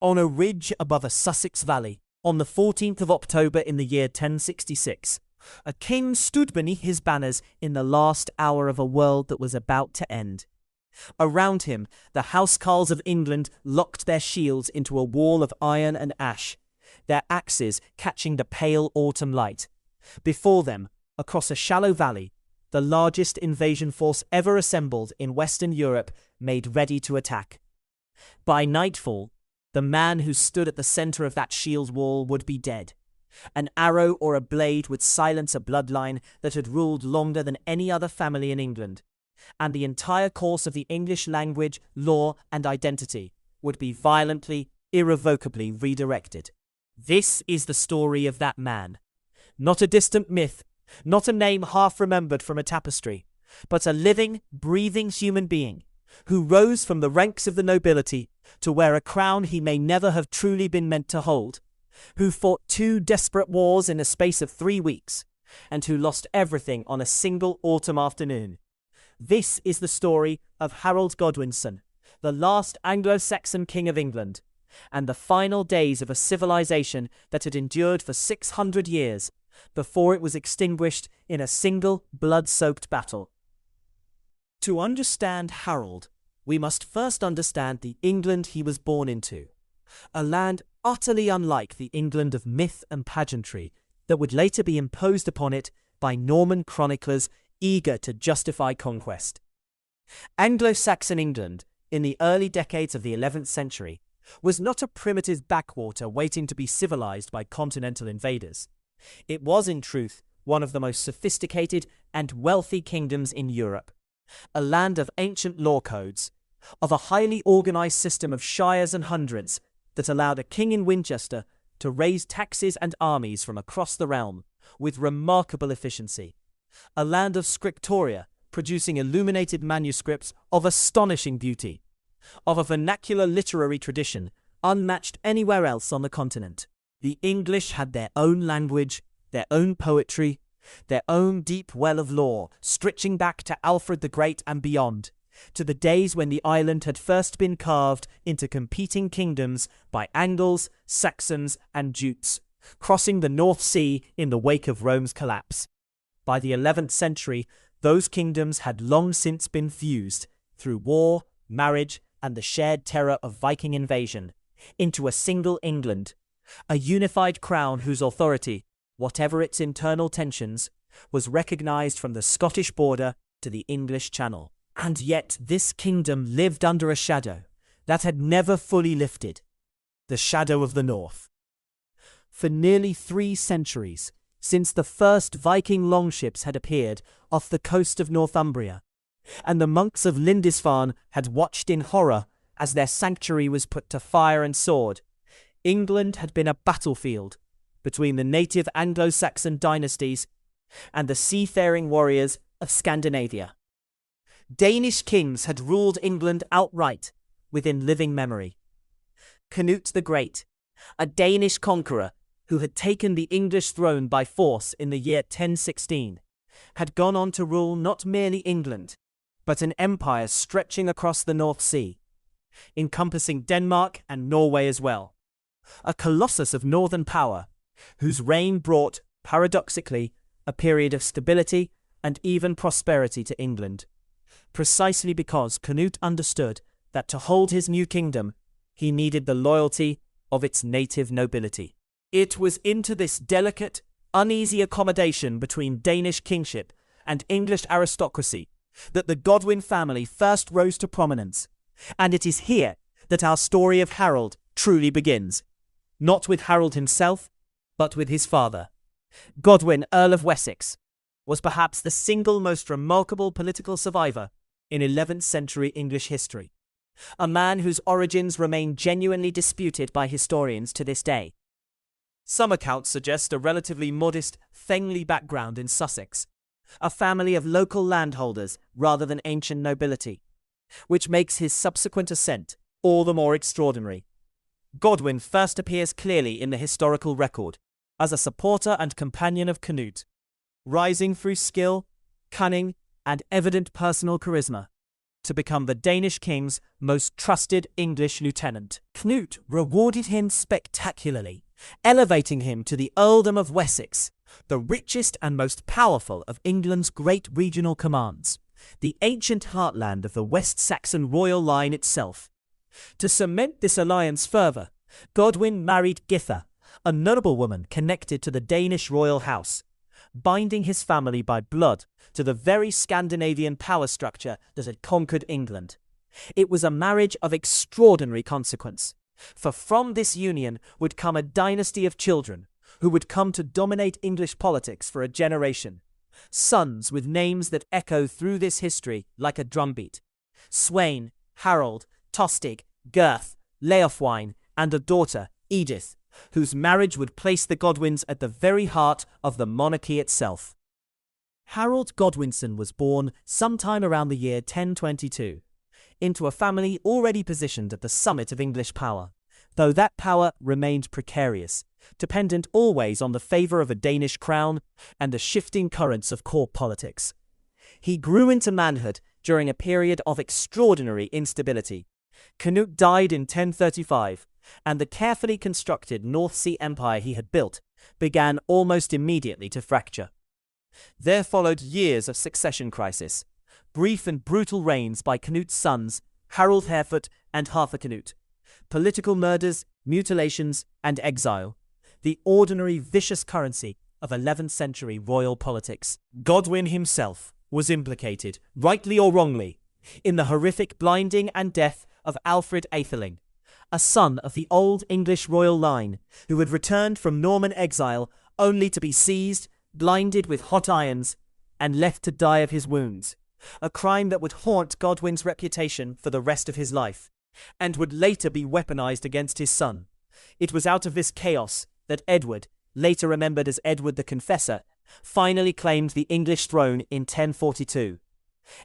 On a ridge above a Sussex valley, on the 14th of October in the year 1066, a king stood beneath his banners in the last hour of a world that was about to end. Around him, the housecarls of England locked their shields into a wall of iron and ash, their axes catching the pale autumn light. Before them, across a shallow valley, the largest invasion force ever assembled in Western Europe made ready to attack. By nightfall, the man who stood at the center of that shield wall would be dead. An arrow or a blade would silence a bloodline that had ruled longer than any other family in England, and the entire course of the English language, law, and identity would be violently, irrevocably redirected. This is the story of that man. Not a distant myth, not a name half remembered from a tapestry, but a living, breathing human being who rose from the ranks of the nobility to wear a crown he may never have truly been meant to hold, who fought 2 desperate wars in a space of 3 weeks, and who lost everything on a single autumn afternoon. This is the story of Harold Godwinson, the last Anglo-Saxon king of England, and the final days of a civilization that had endured for 600 years before it was extinguished in a single blood-soaked battle. To understand Harold, we must first understand the England he was born into, a land utterly unlike the England of myth and pageantry that would later be imposed upon it by Norman chroniclers eager to justify conquest. Anglo-Saxon England, in the early decades of the 11th century, was not a primitive backwater waiting to be civilized by continental invaders. It was, in truth, one of the most sophisticated and wealthy kingdoms in Europe, a land of ancient law codes, of a highly organized system of shires and hundreds that allowed a king in Winchester to raise taxes and armies from across the realm with remarkable efficiency, a land of scriptoria producing illuminated manuscripts of astonishing beauty, of a vernacular literary tradition unmatched anywhere else on the continent. The English had their own language, their own poetry, their own deep well of lore, stretching back to Alfred the Great and beyond, to the days when the island had first been carved into competing kingdoms by Angles, Saxons, and Jutes, crossing the North Sea in the wake of Rome's collapse. By the 11th century, those kingdoms had long since been fused, through war, marriage, and the shared terror of Viking invasion, into a single England, a unified crown whose authority, whatever its internal tensions, was recognized from the Scottish border to the English Channel. And yet this kingdom lived under a shadow that had never fully lifted, the shadow of the North. For nearly 3 centuries, since the first Viking longships had appeared off the coast of Northumbria, and the monks of Lindisfarne had watched in horror as their sanctuary was put to fire and sword, England had been a battlefield between the native Anglo-Saxon dynasties and the seafaring warriors of Scandinavia. Danish kings had ruled England outright within living memory. Canute the Great, a Danish conqueror who had taken the English throne by force in the year 1016, had gone on to rule not merely England, but an empire stretching across the North Sea, encompassing Denmark and Norway as well. A colossus of northern power, whose reign brought, paradoxically, a period of stability and even prosperity to England, precisely because Canute understood that to hold his new kingdom, he needed the loyalty of its native nobility. It was into this delicate, uneasy accommodation between Danish kingship and English aristocracy that the Godwin family first rose to prominence, and it is here that our story of Harold truly begins. Not with Harold himself, but with his father. Godwin, Earl of Wessex, was perhaps the single most remarkable political survivor in 11th century English history, a man whose origins remain genuinely disputed by historians to this day. Some accounts suggest a relatively modest Fengley background in Sussex, a family of local landholders rather than ancient nobility, which makes his subsequent ascent all the more extraordinary. Godwin first appears clearly in the historical record as a supporter and companion of Canute, rising through skill, cunning, and evident personal charisma. to become the Danish king's most trusted English lieutenant. Canute rewarded him spectacularly, elevating him to the earldom of Wessex, the richest and most powerful of England's great regional commands, the ancient heartland of the West Saxon royal line itself. To cement this alliance further, Godwin married Githa, a notable woman connected to the Danish royal house, binding his family by blood to the very Scandinavian power structure that had conquered England. It was a marriage of extraordinary consequence, for from this union would come a dynasty of children who would come to dominate English politics for a generation, sons with names that echo through this history like a drumbeat: Sweyn, Harold, Tostig, Gurth, Leofwine, and a daughter, Edith, whose marriage would place the Godwins at the very heart of the monarchy itself. Harold Godwinson was born sometime around the year 1022, into a family already positioned at the summit of English power, though that power remained precarious, dependent always on the favour of a Danish crown and the shifting currents of court politics. He grew into manhood during a period of extraordinary instability. Canute died in 1035, and the carefully constructed North Sea empire he had built began almost immediately to fracture. There followed years of succession crisis, brief and brutal reigns by Canute's sons, Harold Harefoot and Harthacnut, political murders, mutilations, and exile, the ordinary vicious currency of 11th century royal politics. Godwin himself was implicated, rightly or wrongly, in the horrific blinding and death of Alfred Aetheling, a son of the old English royal line who had returned from Norman exile only to be seized, blinded with hot irons, and left to die of his wounds, a crime that would haunt Godwin's reputation for the rest of his life, and would later be weaponized against his son. It was out of this chaos that Edward, later remembered as Edward the Confessor, finally claimed the English throne in 1042.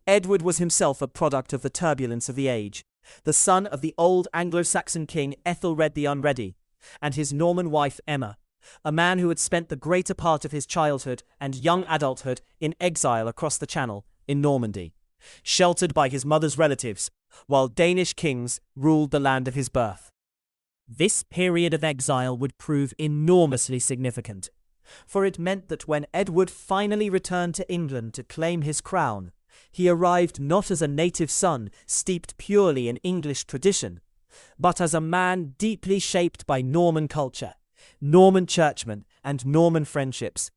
Edward was himself a product of the turbulence of the age, the son of the old Anglo-Saxon king Ethelred the Unready, and his Norman wife Emma, a man who had spent the greater part of his childhood and young adulthood in exile across the Channel in Normandy, sheltered by his mother's relatives, while Danish kings ruled the land of his birth. This period of exile would prove enormously significant, for it meant that when Edward finally returned to England to claim his crown, he arrived not as a native son steeped purely in English tradition, but as a man deeply shaped by Norman culture, Norman churchmen, and Norman friendships.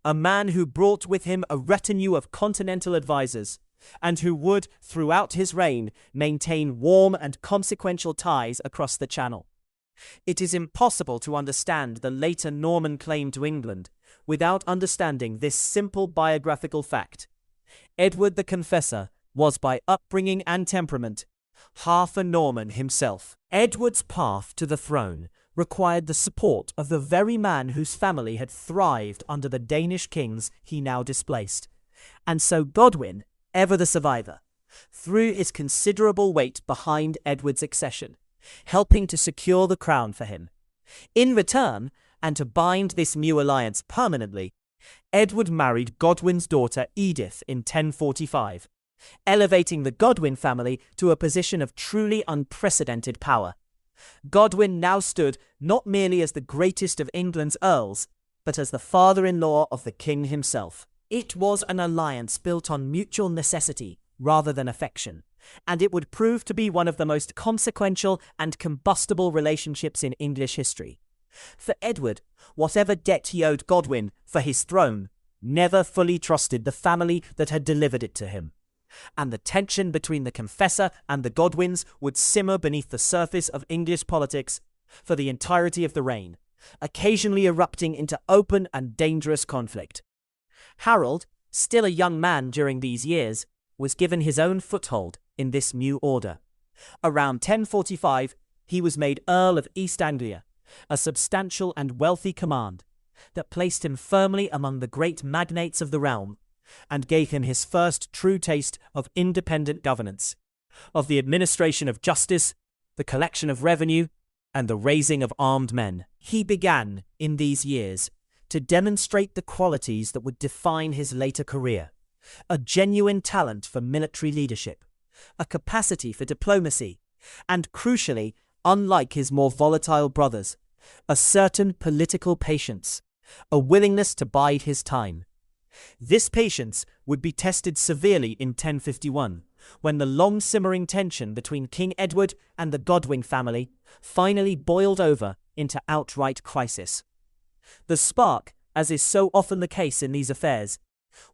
A man who brought with him a retinue of continental advisors, and who would, throughout his reign, maintain warm and consequential ties across the Channel. It is impossible to understand the later Norman claim to England without understanding this simple biographical fact. Edward the Confessor was by upbringing and temperament half a Norman himself. Edward's path to the throne required the support of the very man whose family had thrived under the Danish kings he now displaced. And so Godwin, ever the survivor, threw his considerable weight behind Edward's accession, helping to secure the crown for him. In return, and to bind this new alliance permanently, Edward married Godwin's daughter Edith in 1045, elevating the Godwin family to a position of truly unprecedented power. Godwin now stood not merely as the greatest of England's earls, but as the father-in-law of the king himself. It was an alliance built on mutual necessity rather than affection, and it would prove to be one of the most consequential and combustible relationships in English history. For Edward, whatever debt he owed Godwin for his throne, never fully trusted the family that had delivered it to him, and the tension between the Confessor and the Godwins would simmer beneath the surface of English politics for the entirety of the reign, occasionally erupting into open and dangerous conflict. Harold, still a young man during these years, was given his own foothold in this new order. Around 1045, he was made Earl of East Anglia, a substantial and wealthy command that placed him firmly among the great magnates of the realm and gave him his first true taste of independent governance, of the administration of justice, the collection of revenue, and the raising of armed men. He began, in these years, to demonstrate the qualities that would define his later career: a genuine talent for military leadership, a capacity for diplomacy, and crucially, unlike his more volatile brothers, a certain political patience, a willingness to bide his time. This patience would be tested severely in 1051, when the long-simmering tension between King Edward and the Godwin family finally boiled over into outright crisis. The spark, as is so often the case in these affairs,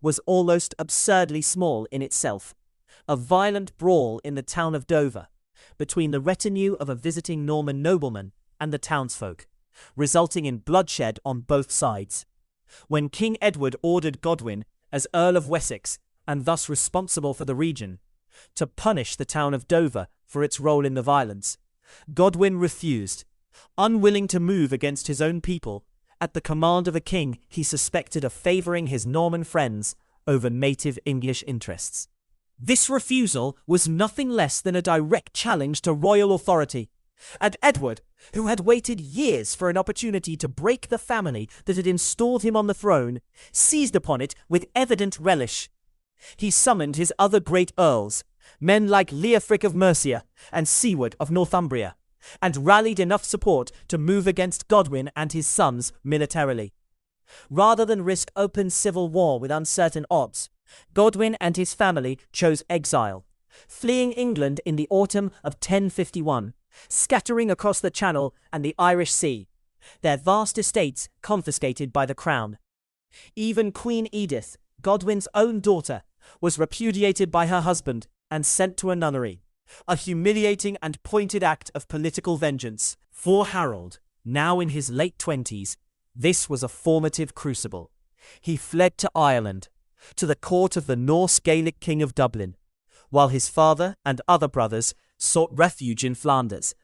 was almost absurdly small in itself, a violent brawl in the town of Dover, between the retinue of a visiting Norman nobleman and the townsfolk, resulting in bloodshed on both sides. When King Edward ordered Godwin, as Earl of Wessex, and thus responsible for the region, to punish the town of Dover for its role in the violence, Godwin refused, unwilling to move against his own people, at the command of a king he suspected of favouring his Norman friends over native English interests. This refusal was nothing less than a direct challenge to royal authority, and Edward, who had waited years for an opportunity to break the family that had installed him on the throne, seized upon it with evident relish. He summoned his other great earls, men like Leofric of Mercia and Siward of Northumbria, and rallied enough support to move against Godwin and his sons militarily. Rather than risk open civil war with uncertain odds, Godwin and his family chose exile, fleeing England in the autumn of 1051, scattering across the Channel and the Irish Sea, their vast estates confiscated by the crown. Even Queen Edith, Godwin's own daughter, was repudiated by her husband and sent to a nunnery, a humiliating and pointed act of political vengeance. For Harold, now in his late 20s, this was a formative crucible. He fled to Ireland, to the court of the Norse Gaelic king of Dublin, while his father and other brothers sought refuge in Flanders,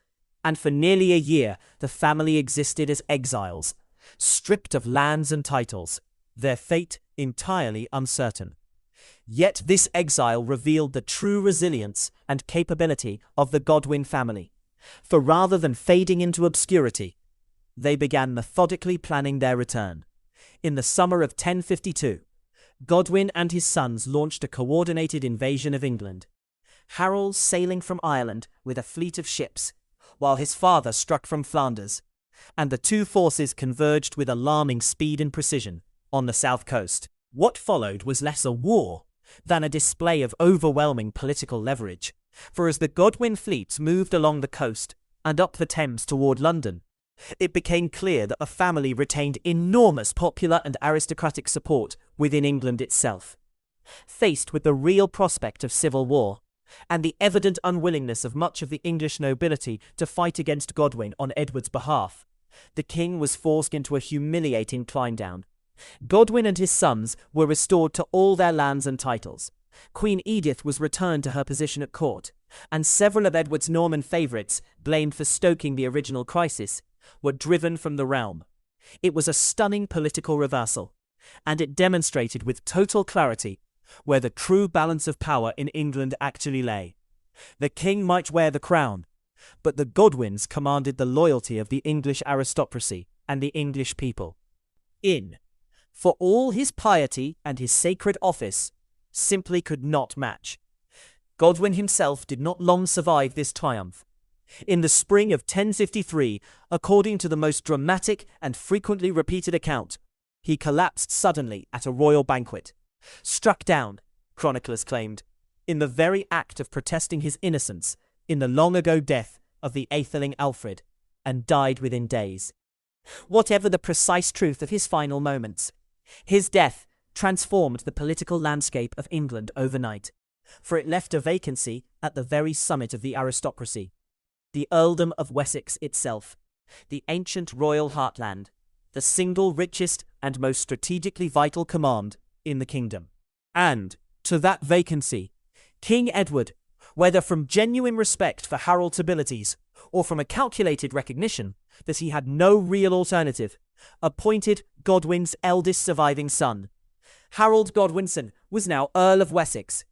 and for nearly a year the family existed as exiles, stripped of lands and titles, their fate entirely uncertain. Yet this exile revealed the true resilience and capability of the Godwin family, for rather than fading into obscurity, they began methodically planning their return. In the summer of 1052, Godwin and his sons launched a coordinated invasion of England, Harold sailing from Ireland with a fleet of ships, while his father struck from Flanders, and the two forces converged with alarming speed and precision on the south coast. What followed was less a war than a display of overwhelming political leverage, for as the Godwin fleets moved along the coast and up the Thames toward London, it became clear that the family retained enormous popular and aristocratic support within England itself. Faced with the real prospect of civil war, and the evident unwillingness of much of the English nobility to fight against Godwin on Edward's behalf, the king was forced into a humiliating climb-down. Godwin and his sons were restored to all their lands and titles. Queen Edith was returned to her position at court, and several of Edward's Norman favourites, blamed for stoking the original crisis, were driven from the realm. It was a stunning political reversal, and it demonstrated with total clarity where the true balance of power in England actually lay. The king might wear the crown, but the Godwins commanded the loyalty of the English aristocracy and the English people. For all his piety and his sacred office, simply could not match. Godwin himself did not long survive this triumph. In the spring of 1053, according to the most dramatic and frequently repeated account, he collapsed suddenly at a royal banquet, struck down, chroniclers claimed, in the very act of protesting his innocence in the long-ago death of the aetheling Alfred, and died within days. Whatever the precise truth of his final moments, his death transformed the political landscape of England overnight, for it left a vacancy at the very summit of the aristocracy. The earldom of Wessex itself, the ancient royal heartland, the single richest and most strategically vital command in the kingdom. And, to that vacancy, King Edward, whether from genuine respect for Harold's abilities or from a calculated recognition that he had no real alternative, appointed Godwin's eldest surviving son. Harold Godwinson was now Earl of Wessex,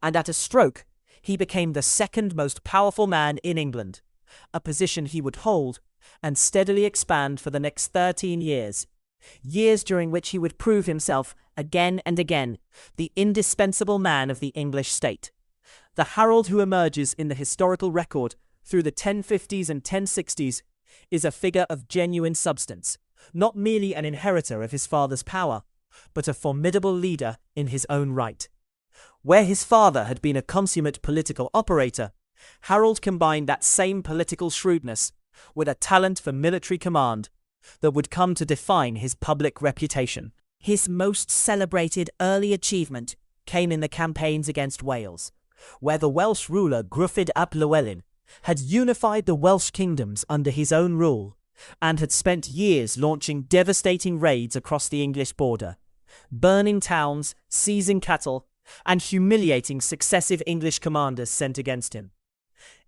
and at a stroke he became the second most powerful man in England, a position he would hold and steadily expand for the next 13 years, years during which he would prove himself again and again the indispensable man of the English state, The Harold who emerges in the historical record through the 1050s and 1060s is a figure of genuine substance, not merely an inheritor of his father's power, but a formidable leader in his own right. Where his father had been a consummate political operator, Harold combined that same political shrewdness with a talent for military command that would come to define his public reputation. His most celebrated early achievement came in the campaigns against Wales, where the Welsh ruler Gruffydd ap Llywelyn had unified the Welsh kingdoms under his own rule and had spent years launching devastating raids across the English border, burning towns, seizing cattle, and humiliating successive English commanders sent against him.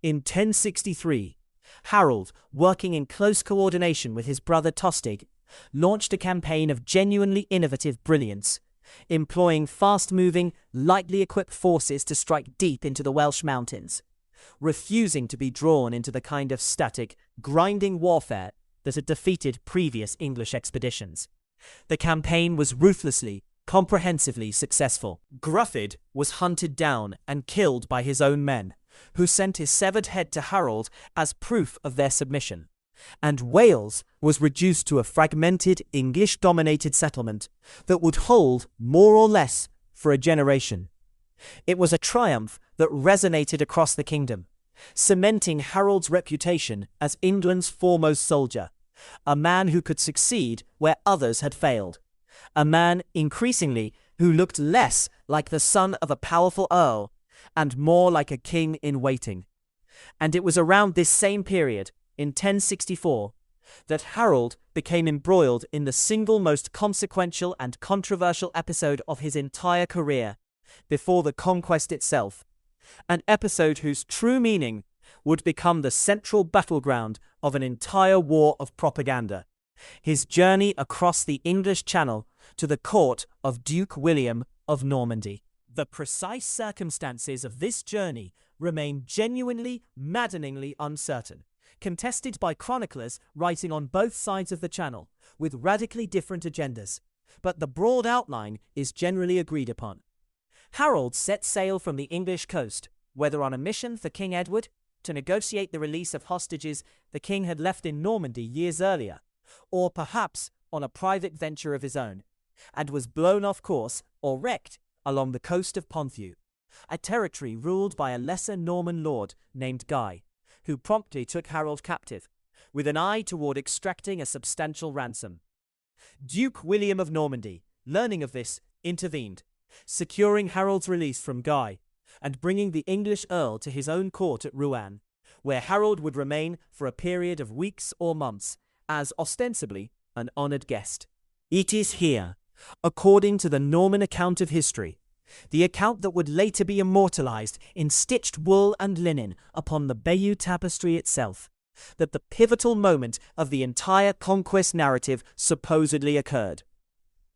In 1063, Harold, working in close coordination with his brother Tostig, launched a campaign of genuinely innovative brilliance, employing fast-moving, lightly equipped forces to strike deep into the Welsh mountains, refusing to be drawn into the kind of static, grinding warfare that had defeated previous English expeditions. The campaign was ruthlessly, comprehensively successful. Gruffydd was hunted down and killed by his own men, who sent his severed head to Harold as proof of their submission, and Wales was reduced to a fragmented English-dominated settlement that would hold more or less for a generation. It was a triumph that resonated across the kingdom, cementing Harold's reputation as England's foremost soldier, a man who could succeed where others had failed, a man increasingly who looked less like the son of a powerful earl and more like a king in waiting. And it was around this same period, in 1064, that Harold became embroiled in the single most consequential and controversial episode of his entire career, before the conquest itself, an episode whose true meaning would become the central battleground of an entire war of propaganda: his journey across the English Channel to the court of Duke William of Normandy. The precise circumstances of this journey remain genuinely, maddeningly uncertain, contested by chroniclers writing on both sides of the Channel, with radically different agendas, but the broad outline is generally agreed upon. Harold set sail from the English coast, whether on a mission for King Edward to negotiate the release of hostages the king had left in Normandy years earlier, or perhaps on a private venture of his own, and was blown off course or wrecked along the coast of Ponthieu, a territory ruled by a lesser Norman lord named Guy, who promptly took Harold captive, with an eye toward extracting a substantial ransom. Duke William of Normandy, learning of this, intervened, securing Harold's release from Guy, and bringing the English earl to his own court at Rouen, where Harold would remain for a period of weeks or months, as ostensibly an honoured guest. It is here, according to the Norman account of history, the account that would later be immortalized in stitched wool and linen upon the Bayeux tapestry itself, that the pivotal moment of the entire conquest narrative supposedly occurred.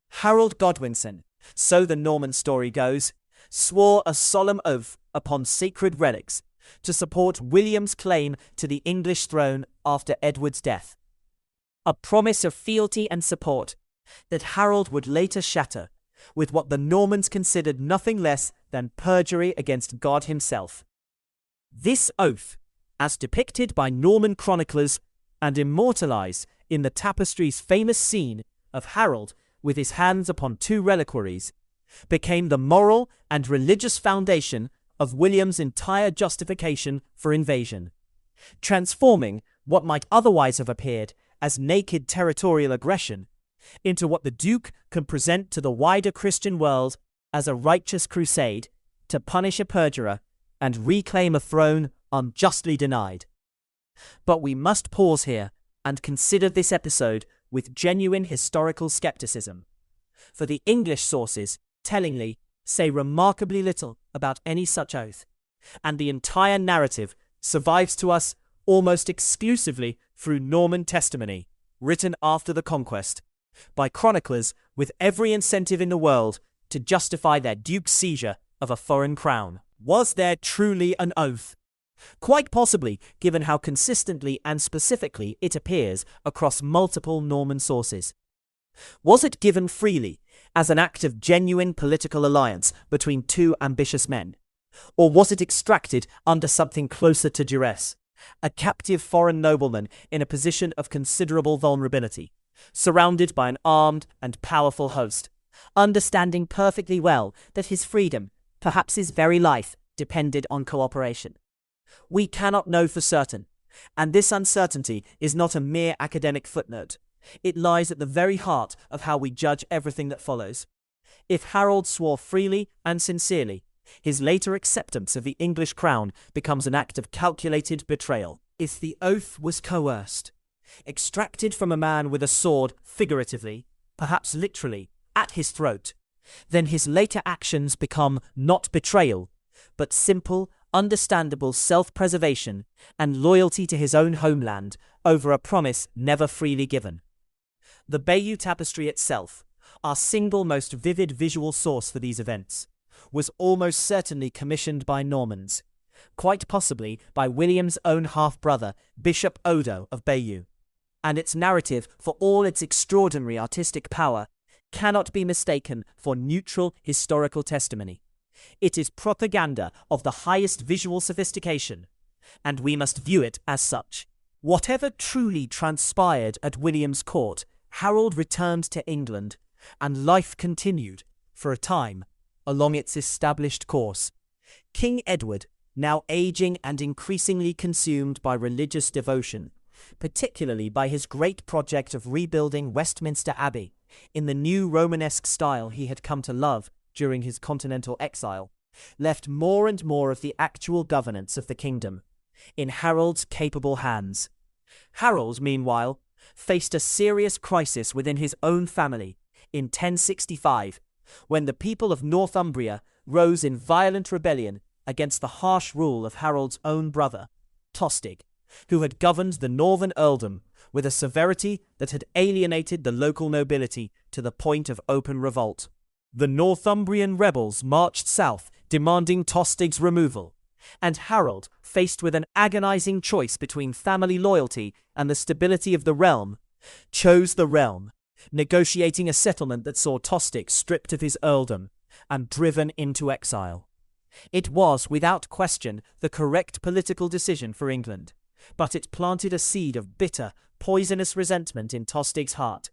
Harold Godwinson, so the Norman story goes, swore a solemn oath upon sacred relics to support William's claim to the English throne after Edward's death. A promise of fealty and support that Harold would later shatter with what the Normans considered nothing less than perjury against God himself. This oath, as depicted by Norman chroniclers and immortalized in the tapestry's famous scene of Harold with his hands upon two reliquaries, became the moral and religious foundation of William's entire justification for invasion, transforming what might otherwise have appeared as naked territorial aggression into what the Duke can present to the wider Christian world as a righteous crusade to punish a perjurer and reclaim a throne unjustly denied. But we must pause here and consider this episode with genuine historical skepticism, for the English sources, tellingly, say remarkably little about any such oath, and the entire narrative survives to us almost exclusively through Norman testimony, written after the conquest, by chroniclers with every incentive in the world to justify their duke's seizure of a foreign crown. Was there truly an oath? Quite possibly, given how consistently and specifically it appears across multiple Norman sources. Was it given freely, as an act of genuine political alliance between two ambitious men, Or was it extracted under something closer to duress? A captive foreign nobleman in a position of considerable vulnerability, surrounded by an armed and powerful host, understanding perfectly well that his freedom, perhaps his very life, depended on cooperation. We cannot know for certain, and this uncertainty is not a mere academic footnote. It lies at the very heart of how we judge everything that follows. If Harold swore freely and sincerely, his later acceptance of the English crown becomes an act of calculated betrayal. If the oath was coerced, extracted from a man with a sword, figuratively, perhaps literally, at his throat, then his later actions become not betrayal, but simple, understandable self-preservation and loyalty to his own homeland over a promise never freely given. The Bayeux Tapestry itself, our single most vivid visual source for these events, was almost certainly commissioned by Normans, quite possibly by William's own half-brother, Bishop Odo of Bayeux, and its narrative, for all its extraordinary artistic power, cannot be mistaken for neutral historical testimony. It is propaganda of the highest visual sophistication, and we must view it as such. Whatever truly transpired at William's court, Harold returned to England, and life continued, for a time, along its established course. King Edward, now aging and increasingly consumed by religious devotion, particularly by his great project of rebuilding Westminster Abbey in the new Romanesque style he had come to love during his continental exile, left more and more of the actual governance of the kingdom in Harold's capable hands. Harold, meanwhile, faced a serious crisis within his own family in 1065, when the people of Northumbria rose in violent rebellion against the harsh rule of Harold's own brother, Tostig, who had governed the northern earldom with a severity that had alienated the local nobility to the point of open revolt. The Northumbrian rebels marched south, demanding Tostig's removal, and Harold, faced with an agonizing choice between family loyalty and the stability of the realm, chose the realm, negotiating a settlement that saw Tostig stripped of his earldom and driven into exile. It was, without question, the correct political decision for England, but it planted a seed of bitter, poisonous resentment in Tostig's heart,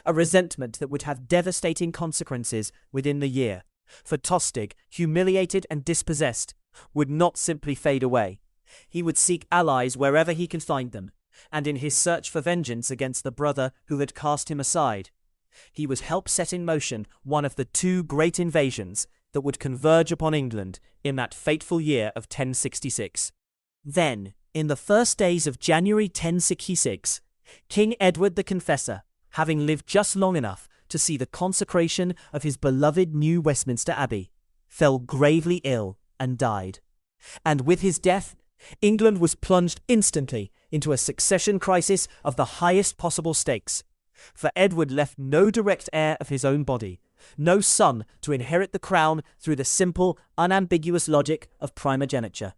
a resentment that would have devastating consequences within the year, for Tostig, humiliated and dispossessed, would not simply fade away. He would seek allies wherever he could find them, and in his search for vengeance against the brother who had cast him aside, he was helped set in motion one of the two great invasions that would converge upon England in that fateful year of 1066. Then, in the first days of January 1066, King Edward the Confessor, having lived just long enough to see the consecration of his beloved new Westminster Abbey, fell gravely ill and died. And with his death, England was plunged instantly into a succession crisis of the highest possible stakes. For Edward left no direct heir of his own body, no son to inherit the crown through the simple, unambiguous logic of primogeniture.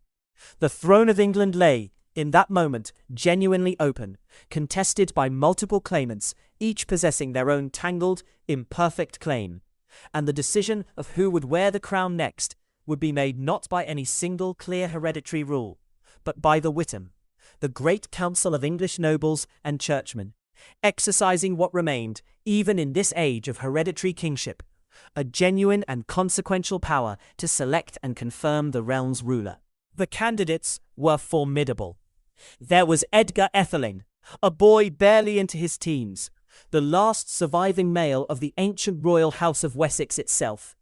The throne of England lay, in that moment, genuinely open, contested by multiple claimants, each possessing their own tangled, imperfect claim. And the decision of who would wear the crown next would be made not by any single clear hereditary rule, but by the Witan, the great council of English nobles and churchmen, exercising what remained, even in this age of hereditary kingship, a genuine and consequential power to select and confirm the realm's ruler. The candidates were formidable. There was Edgar Atheling, a boy barely into his teens, the last surviving male of the ancient royal house of Wessex itself,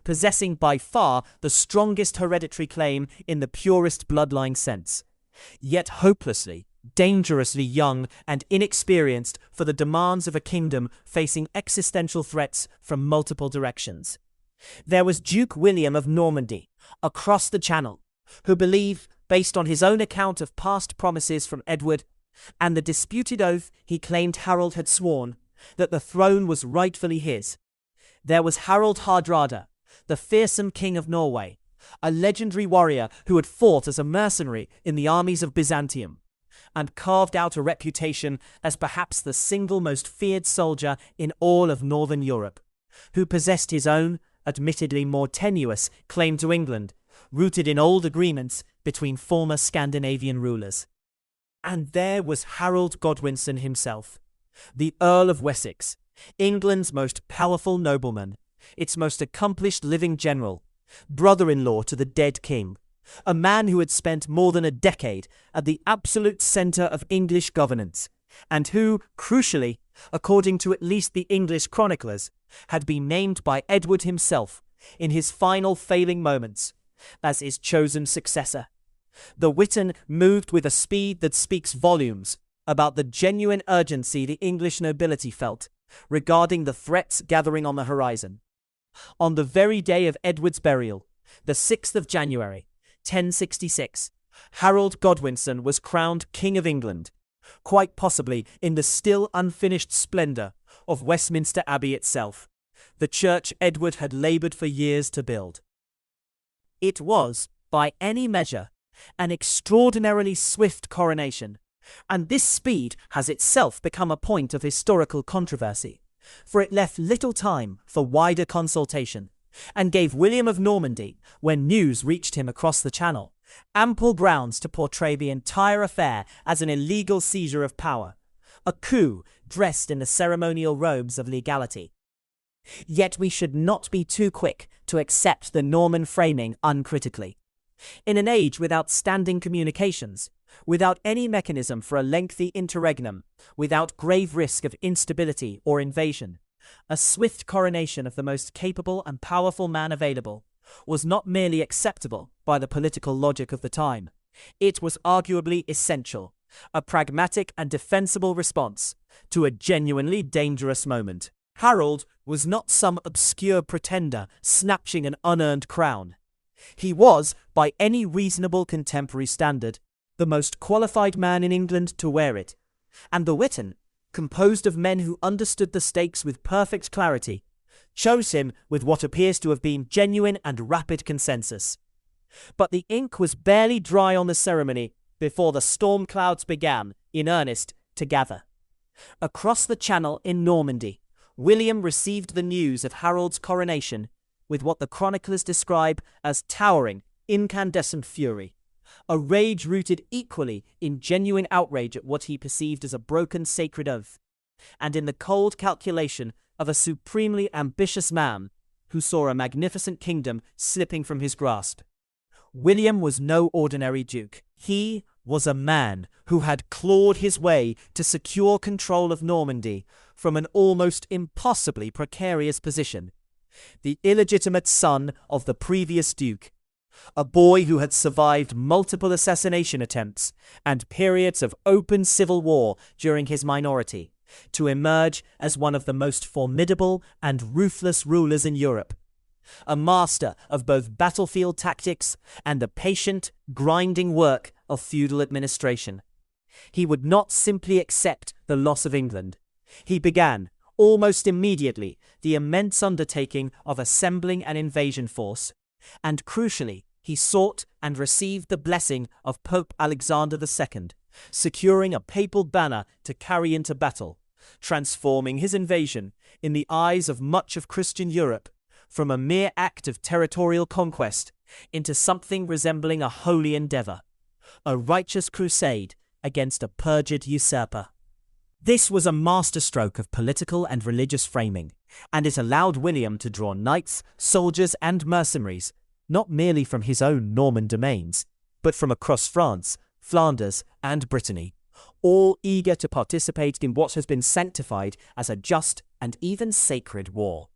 possessing by far the strongest hereditary claim in the purest bloodline sense, yet hopelessly, dangerously young and inexperienced for the demands of a kingdom facing existential threats from multiple directions. There was Duke William of Normandy, across the Channel, who believed, based on his own account of past promises from Edward and the disputed oath he claimed Harold had sworn, that the throne was rightfully his. There was Harold Hardrada, the fearsome king of Norway, a legendary warrior who had fought as a mercenary in the armies of Byzantium, and carved out a reputation as perhaps the single most feared soldier in all of northern Europe, who possessed his own, admittedly more tenuous, claim to England, rooted in old agreements between former Scandinavian rulers. And there was Harold Godwinson himself, the Earl of Wessex, England's most powerful nobleman, its most accomplished living general, brother-in-law to the dead king, a man who had spent more than a decade at the absolute centre of English governance, and who, crucially, according to at least the English chroniclers, had been named by Edward himself, in his final failing moments, as his chosen successor. The Witan moved with a speed that speaks volumes about the genuine urgency the English nobility felt regarding the threats gathering on the horizon. On the very day of Edward's burial, the 6th of January, 1066, Harold Godwinson was crowned King of England, quite possibly in the still unfinished splendour of Westminster Abbey itself, the church Edward had laboured for years to build. It was, by any measure, an extraordinarily swift coronation, and this speed has itself become a point of historical controversy, for it left little time for wider consultation, and gave William of Normandy, when news reached him across the Channel, ample grounds to portray the entire affair as an illegal seizure of power, a coup dressed in the ceremonial robes of legality. Yet we should not be too quick to accept the Norman framing uncritically. In an age without standing communications, without any mechanism for a lengthy interregnum, without grave risk of instability or invasion, a swift coronation of the most capable and powerful man available was not merely acceptable by the political logic of the time. It was arguably essential, a pragmatic and defensible response to a genuinely dangerous moment. Harold was not some obscure pretender snatching an unearned crown. He was, by any reasonable contemporary standard, the most qualified man in England to wear it, and the Witan, composed of men who understood the stakes with perfect clarity, chose him with what appears to have been genuine and rapid consensus. But the ink was barely dry on the ceremony before the storm clouds began, in earnest, to gather. Across the Channel in Normandy, William received the news of Harold's coronation with what the chroniclers describe as towering, incandescent fury, a rage rooted equally in genuine outrage at what he perceived as a broken sacred oath, and in the cold calculation of a supremely ambitious man who saw a magnificent kingdom slipping from his grasp. William was no ordinary duke. He was a man who had clawed his way to secure control of Normandy from an almost impossibly precarious position. The illegitimate son of the previous duke, a boy who had survived multiple assassination attempts and periods of open civil war during his minority, to emerge as one of the most formidable and ruthless rulers in Europe, a master of both battlefield tactics and the patient, grinding work of feudal administration. He would not simply accept the loss of England. He began, almost immediately, the immense undertaking of assembling an invasion force, and crucially, he sought and received the blessing of Pope Alexander II, securing a papal banner to carry into battle, transforming his invasion, in the eyes of much of Christian Europe, from a mere act of territorial conquest into something resembling a holy endeavour, a righteous crusade against a perjured usurper. This was a masterstroke of political and religious framing, and it allowed William to draw knights, soldiers, and mercenaries, not merely from his own Norman domains, but from across France, Flanders, and Brittany, all eager to participate in what has been sanctified as a just and even sacred war.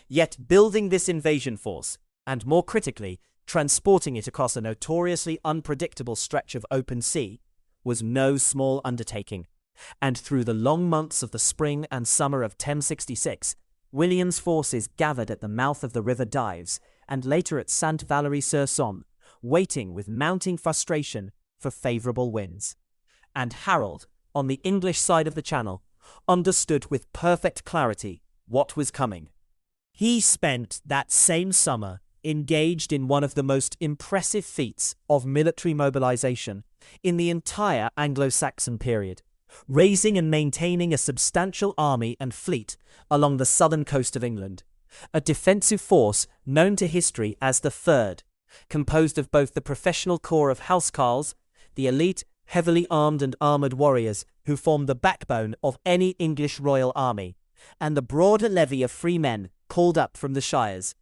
Yet building this invasion force, and more critically, transporting it across a notoriously unpredictable stretch of open sea, was no small undertaking, and through the long months of the spring and summer of 1066, William's forces gathered at the mouth of the River Dives, and later at Sainte-Valerie-sur-Somme, waiting with mounting frustration for favourable winds. And Harold, on the English side of the Channel, understood with perfect clarity what was coming. He spent that same summer engaged in one of the most impressive feats of military mobilization in the entire Anglo-Saxon period, raising and maintaining a substantial army and fleet along the southern coast of England, a defensive force known to history as the Third, composed of both the professional corps of housecarls, the elite, heavily armed and armoured warriors who formed the backbone of any English royal army, and the broader levy of free men called up from the shires.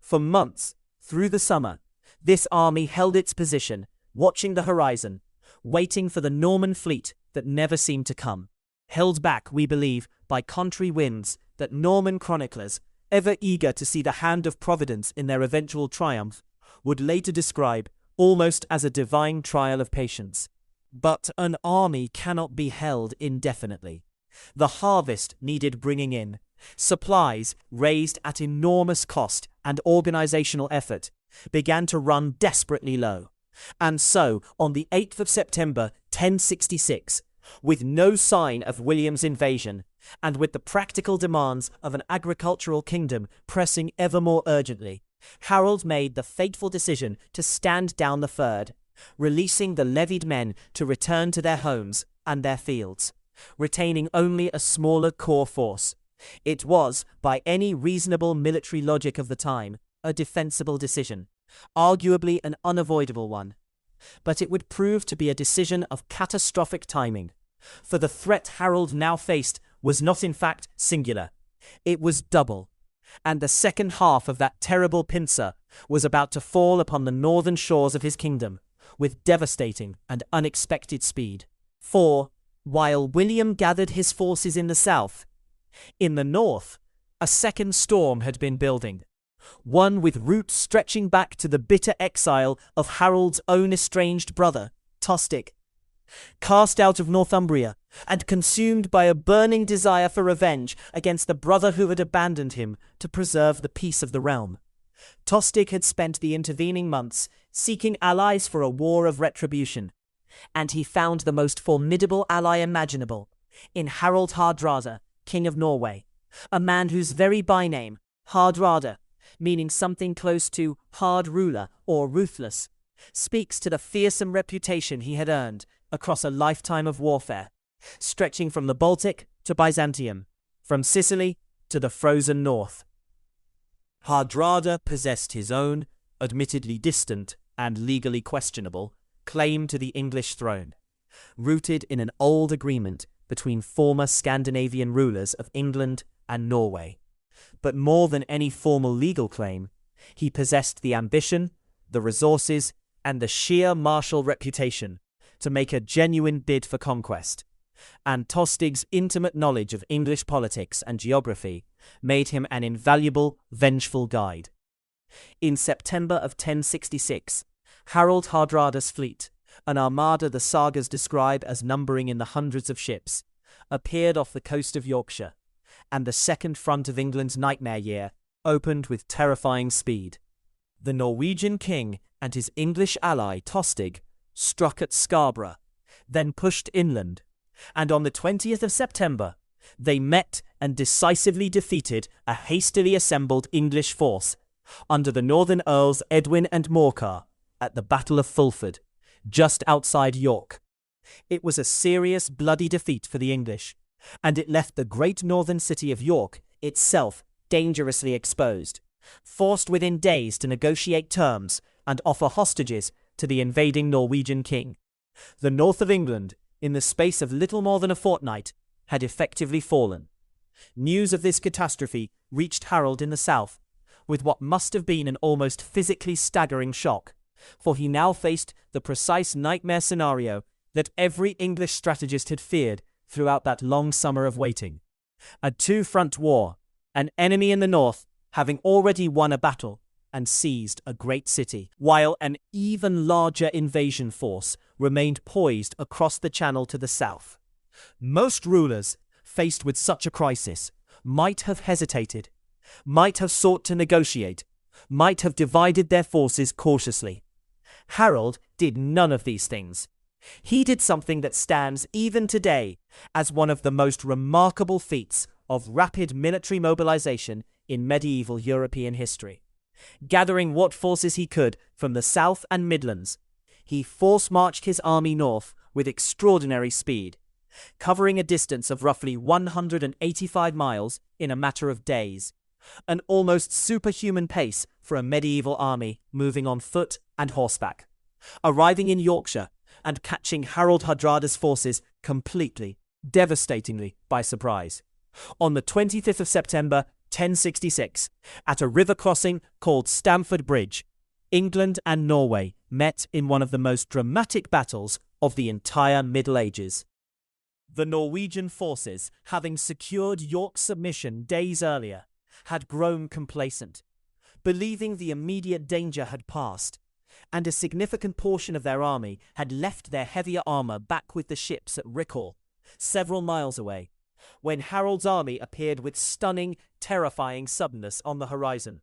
For months, through the summer, this army held its position, watching the horizon, waiting for the Norman fleet that never seemed to come. Held back, we believe, by contrary winds that Norman chroniclers, ever eager to see the hand of Providence in their eventual triumph, would later describe almost as a divine trial of patience. But an army cannot be held indefinitely. The harvest needed bringing in, supplies raised at enormous cost and organizational effort began to run desperately low. And so, on the 8th of September 1066, with no sign of William's invasion, and with the practical demands of an agricultural kingdom pressing ever more urgently, Harold made the fateful decision to stand down the Fyrd, releasing the levied men to return to their homes and their fields, retaining only a smaller core force. It was, by any reasonable military logic of the time, a defensible decision, arguably an unavoidable one. But it would prove to be a decision of catastrophic timing, for the threat Harold now faced was not in fact singular. It was double, and the second half of that terrible pincer was about to fall upon the northern shores of his kingdom, with devastating and unexpected speed. For, while William gathered his forces in the south, in the north, a second storm had been building, one with roots stretching back to the bitter exile of Harold's own estranged brother, Tostig. Cast out of Northumbria and consumed by a burning desire for revenge against the brother who had abandoned him to preserve the peace of the realm, Tostig had spent the intervening months seeking allies for a war of retribution, and he found the most formidable ally imaginable in Harold Hardrada, King of Norway, a man whose very byname, Hardrada, meaning something close to hard ruler or ruthless, speaks to the fearsome reputation he had earned across a lifetime of warfare, stretching from the Baltic to Byzantium, from Sicily to the frozen north. Hardrada possessed his own, admittedly distant and legally questionable, claim to the English throne, rooted in an old agreement between former Scandinavian rulers of England and Norway. But more than any formal legal claim, he possessed the ambition, the resources, and the sheer martial reputation to make a genuine bid for conquest. And Tostig's intimate knowledge of English politics and geography made him an invaluable, vengeful guide. In September of 1066, Harold Hardrada's fleet, an armada the sagas describe as numbering in the hundreds of ships, appeared off the coast of Yorkshire, and the second front of England's nightmare year opened with terrifying speed. The Norwegian king and his English ally Tostig struck at Scarborough, then pushed inland, and on the 20th of September, they met and decisively defeated a hastily assembled English force under the northern Earls Edwin and Morcar at the Battle of Fulford, just outside York. It was a serious, bloody defeat for the English, and it left the great northern city of York itself dangerously exposed, forced within days to negotiate terms and offer hostages to the invading Norwegian king. The north of England, in the space of little more than a fortnight, had effectively fallen. News of this catastrophe reached Harold in the south, with what must have been an almost physically staggering shock, for he now faced the precise nightmare scenario that every English strategist had feared throughout that long summer of waiting. A two-front war, an enemy in the north having already won a battle and seized a great city, while an even larger invasion force remained poised across the channel to the south. Most rulers, faced with such a crisis, might have hesitated, might have sought to negotiate, might have divided their forces cautiously. Harold did none of these things. He did something that stands even today as one of the most remarkable feats of rapid military mobilization in medieval European history. Gathering what forces he could from the south and Midlands, he force-marched his army north with extraordinary speed, covering a distance of roughly 185 miles in a matter of days, an almost superhuman pace for a medieval army moving on foot and horseback, arriving in Yorkshire and catching Harold Hardrada's forces completely, devastatingly by surprise. On the 25th of September, 1066, at a river crossing called Stamford Bridge, England and Norway met in one of the most dramatic battles of the entire Middle Ages. The Norwegian forces, having secured York's submission days earlier, had grown complacent, believing the immediate danger had passed, and a significant portion of their army had left their heavier armour back with the ships at Rickhall, several miles away, when Harold's army appeared with stunning, terrifying suddenness on the horizon.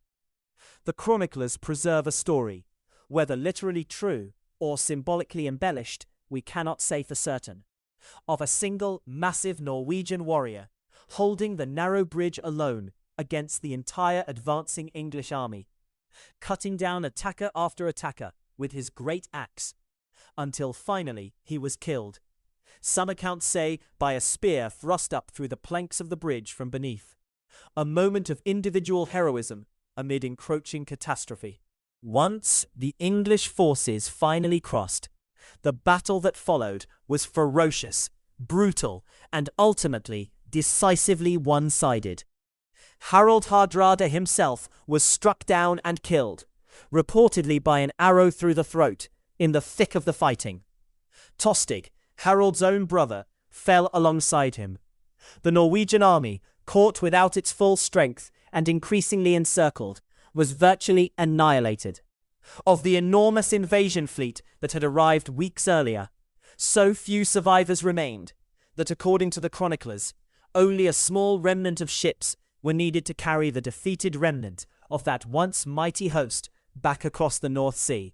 The chroniclers preserve a story, whether literally true or symbolically embellished, we cannot say for certain, of a single massive Norwegian warrior holding the narrow bridge alone against the entire advancing English army, cutting down attacker after attacker with his great axe, until finally he was killed. Some accounts say by a spear thrust up through the planks of the bridge from beneath. A moment of individual heroism amid encroaching catastrophe. Once the English forces finally crossed, the battle that followed was ferocious, brutal, and ultimately decisively one-sided. Harold Hardrada himself was struck down and killed, reportedly by an arrow through the throat, in the thick of the fighting. Tostig, Harold's own brother, fell alongside him. The Norwegian army, caught without its full strength and increasingly encircled, was virtually annihilated. Of the enormous invasion fleet that had arrived weeks earlier, so few survivors remained that, according to the chroniclers, only a small remnant of ships were needed to carry the defeated remnant of that once mighty host back across the North Sea.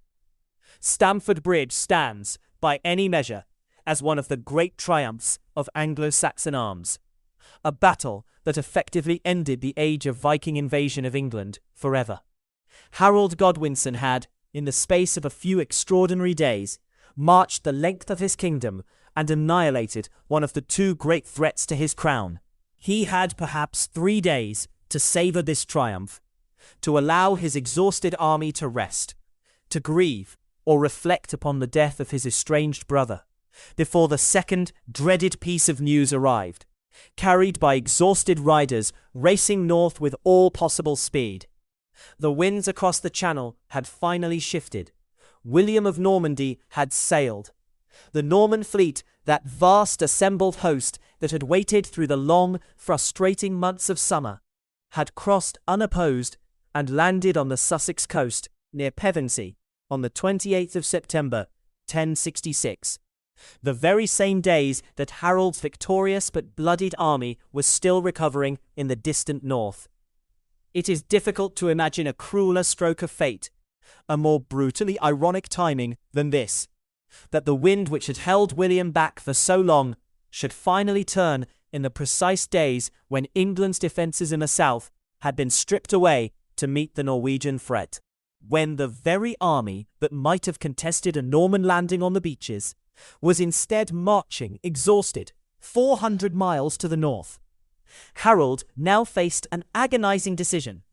Stamford Bridge stands, by any measure, as one of the great triumphs of Anglo-Saxon arms, a battle that effectively ended the age of Viking invasion of England forever. Harold Godwinson had, in the space of a few extraordinary days, marched the length of his kingdom and annihilated one of the two great threats to his crown. He had perhaps 3 days to savour this triumph, to allow his exhausted army to rest, to grieve or reflect upon the death of his estranged brother, before the second dreaded piece of news arrived, carried by exhausted riders racing north with all possible speed. The winds across the Channel had finally shifted. William of Normandy had sailed. The Norman fleet, that vast assembled host that had waited through the long, frustrating months of summer, had crossed unopposed and landed on the Sussex coast near Pevensey on the 28th of September, 1066. The very same days that Harold's victorious but bloodied army was still recovering in the distant north. It is difficult to imagine a crueler stroke of fate, a more brutally ironic timing than this, that the wind which had held William back for so long should finally turn in the precise days when England's defences in the south had been stripped away to meet the Norwegian threat. When the very army that might have contested a Norman landing on the beaches was instead marching, exhausted, 400 miles to the north. Harold now faced an agonizing decision,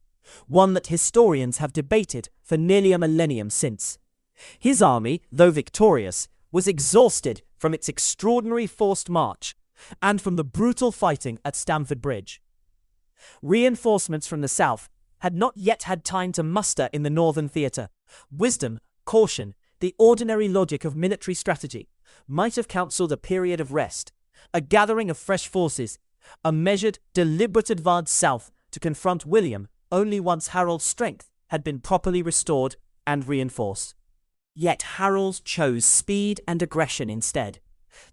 one that historians have debated for nearly a millennium since. His army, though victorious, was exhausted from its extraordinary forced march and from the brutal fighting at Stamford Bridge. Reinforcements from the south had not yet had time to muster in the northern theatre. Wisdom, caution, the ordinary logic of military strategy might have counselled a period of rest, a gathering of fresh forces, a measured, deliberate advance south to confront William only once Harold's strength had been properly restored and reinforced. Yet Harold chose speed and aggression instead,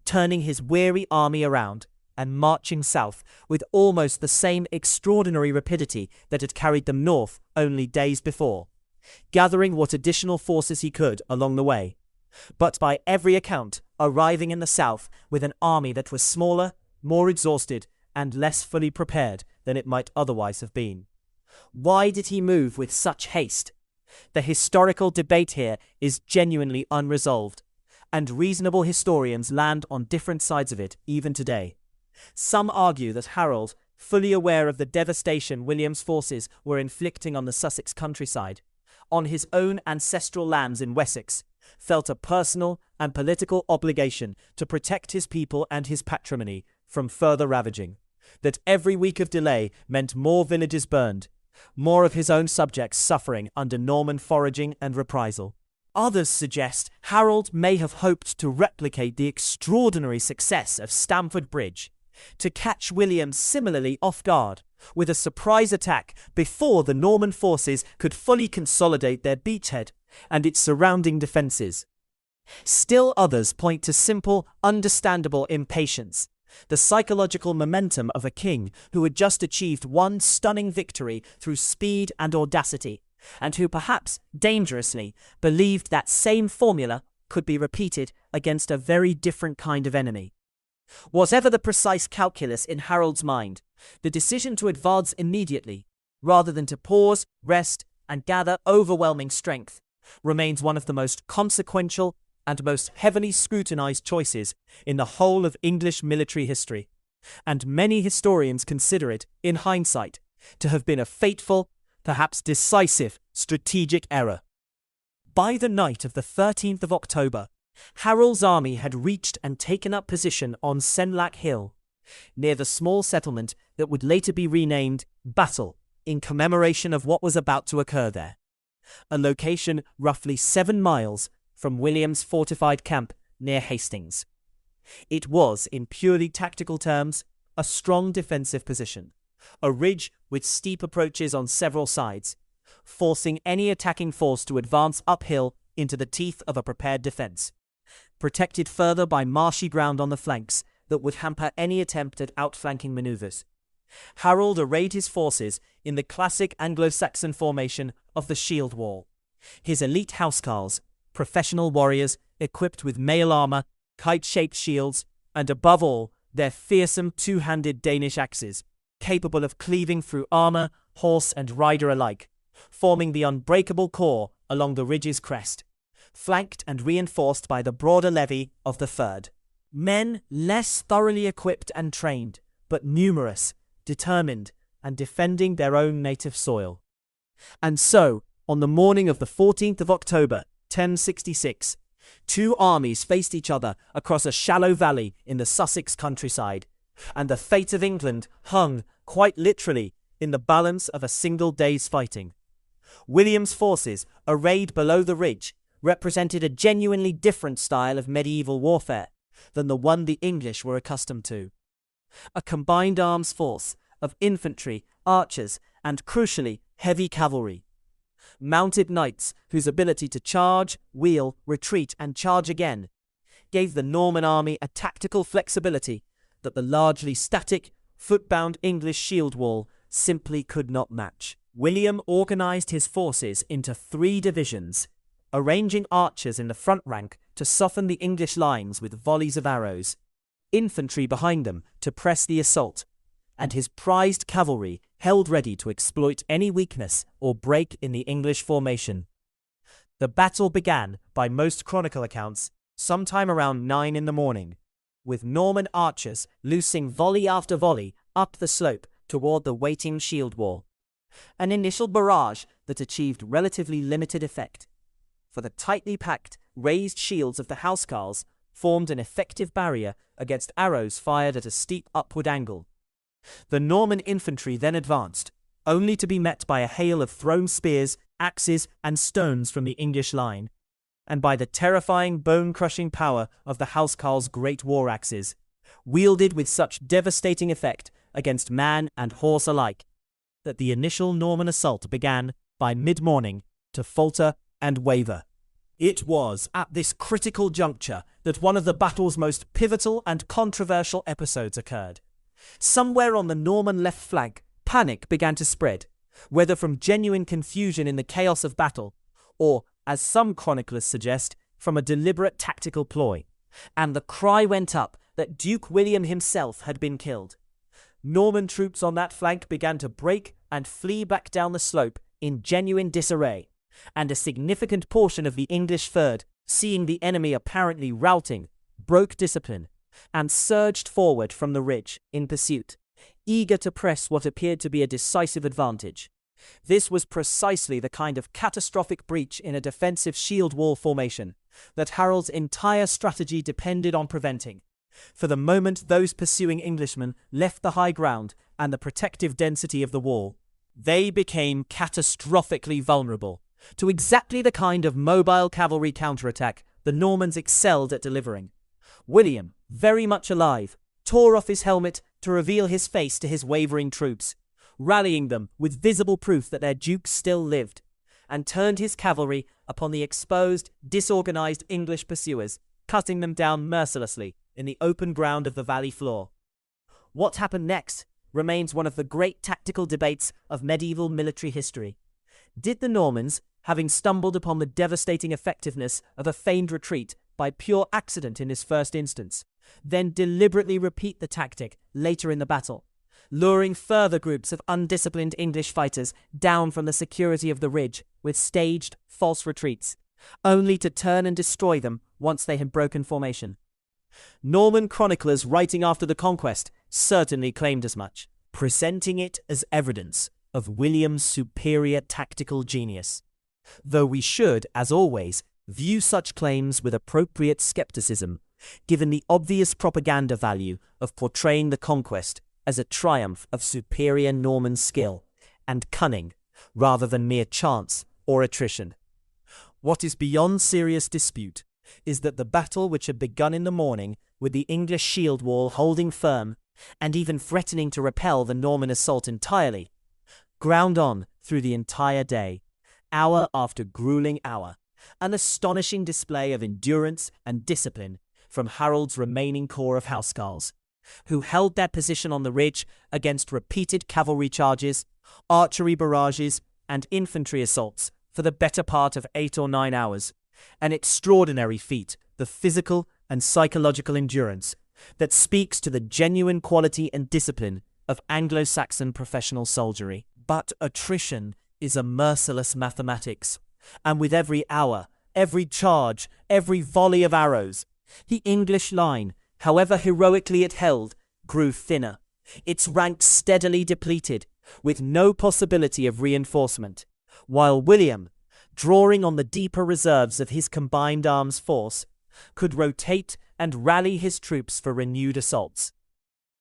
turning his weary army around and marching south with almost the same extraordinary rapidity that had carried them north only days before, gathering what additional forces he could along the way, but by every account arriving in the south with an army that was smaller, more exhausted, and less fully prepared than it might otherwise have been. Why did he move with such haste? The historical debate here is genuinely unresolved, and reasonable historians land on different sides of it even today. Some argue that Harold, fully aware of the devastation William's forces were inflicting on the Sussex countryside, on his own ancestral lands in Wessex, felt a personal and political obligation to protect his people and his patrimony from further ravaging. That every week of delay meant more villages burned, more of his own subjects suffering under Norman foraging and reprisal. Others suggest Harold may have hoped to replicate the extraordinary success of Stamford Bridge, to catch William similarly off guard with a surprise attack before the Norman forces could fully consolidate their beachhead and its surrounding defences. Still others point to simple, understandable impatience, the psychological momentum of a king who had just achieved one stunning victory through speed and audacity, and who perhaps dangerously believed that same formula could be repeated against a very different kind of enemy. Whatever the precise calculus in Harold's mind, the decision to advance immediately, rather than to pause, rest, and gather overwhelming strength, remains one of the most consequential and most heavily scrutinized choices in the whole of English military history, and many historians consider it, in hindsight, to have been a fateful, perhaps decisive, strategic error. By the night of the 13th of October, Harold's army had reached and taken up position on Senlac Hill, near the small settlement that would later be renamed Battle, in commemoration of what was about to occur there, a location roughly 7 miles from William's fortified camp near Hastings. It was, in purely tactical terms, a strong defensive position, a ridge with steep approaches on several sides, forcing any attacking force to advance uphill into the teeth of a prepared defense, protected further by marshy ground on the flanks that would hamper any attempt at outflanking maneuvers. Harold arrayed his forces in the classic Anglo-Saxon formation of the shield wall. His elite housecarls, professional warriors equipped with mail armor, kite-shaped shields, and above all, their fearsome two-handed Danish axes, capable of cleaving through armor, horse, and rider alike, forming the unbreakable core along the ridge's crest, flanked and reinforced by the broader levy of the Third. Men less thoroughly equipped and trained, but numerous, determined, and defending their own native soil. And so, on the morning of the 14th of October, 1066, two armies faced each other across a shallow valley in the Sussex countryside, and the fate of England hung, quite literally, in the balance of a single day's fighting. William's forces, arrayed below the ridge, represented a genuinely different style of medieval warfare than the one the English were accustomed to. A combined arms force of infantry, archers, and crucially, heavy cavalry. Mounted knights whose ability to charge, wheel, retreat, and charge again gave the Norman army a tactical flexibility that the largely static, foot-bound English shield wall simply could not match. William organized his forces into 3 divisions, arranging archers in the front rank to soften the English lines with volleys of arrows, infantry behind them to press the assault, and his prized cavalry held ready to exploit any weakness or break in the English formation. The battle began, by most chronicle accounts, sometime around 9 in the morning, with Norman archers loosing volley after volley up the slope toward the waiting shield wall. An initial barrage that achieved relatively limited effect, for the tightly packed, raised shields of the housecarls formed an effective barrier against arrows fired at a steep upward angle. The Norman infantry then advanced, only to be met by a hail of thrown spears, axes, and stones from the English line, and by the terrifying bone-crushing power of the housecarls' great war axes, wielded with such devastating effect against man and horse alike, that the initial Norman assault began, by mid-morning, to falter and waver. It was at this critical juncture that one of the battle's most pivotal and controversial episodes occurred. Somewhere on the Norman left flank, panic began to spread, whether from genuine confusion in the chaos of battle, or, as some chroniclers suggest, from a deliberate tactical ploy, and the cry went up that Duke William himself had been killed. Norman troops on that flank began to break and flee back down the slope in genuine disarray, and a significant portion of the English Third, seeing the enemy apparently routing, broke discipline, and surged forward from the ridge in pursuit. eager to press what appeared to be a decisive advantage. This was precisely the kind of catastrophic breach in a defensive shield wall formation that Harold's entire strategy depended on preventing. For the moment those pursuing Englishmen left the high ground and the protective density of the wall, they became catastrophically vulnerable to exactly the kind of mobile cavalry counterattack the Normans excelled at delivering. William, very much alive, tore off his helmet to reveal his face to his wavering troops, rallying them with visible proof that their duke still lived, and turned his cavalry upon the exposed, disorganized English pursuers, cutting them down mercilessly in the open ground of the valley floor. What happened next remains one of the great tactical debates of medieval military history. Did the Normans, having stumbled upon the devastating effectiveness of a feigned retreat by pure accident in this first instance, then deliberately repeat the tactic later in the battle, luring further groups of undisciplined English fighters down from the security of the ridge with staged, false retreats, only to turn and destroy them once they had broken formation? Norman chroniclers writing after the conquest certainly claimed as much, presenting it as evidence of William's superior tactical genius. Though we should, as always, view such claims with appropriate skepticism, given the obvious propaganda value of portraying the conquest as a triumph of superior Norman skill and cunning, rather than mere chance or attrition. What is beyond serious dispute is that the battle, which had begun in the morning with the English shield wall holding firm and even threatening to repel the Norman assault entirely, ground on through the entire day, hour after grueling hour, an astonishing display of endurance and discipline from Harold's remaining corps of housecarls, who held their position on the ridge against repeated cavalry charges, archery barrages, and infantry assaults for the better part of 8 or 9 hours, an extraordinary feat, the physical and psychological endurance that speaks to the genuine quality and discipline of Anglo-Saxon professional soldiery. But attrition is a merciless mathematics, and with every hour, every charge, every volley of arrows, the English line, however heroically it held, grew thinner, its ranks steadily depleted, with no possibility of reinforcement, while William, drawing on the deeper reserves of his combined arms force, could rotate and rally his troops for renewed assaults.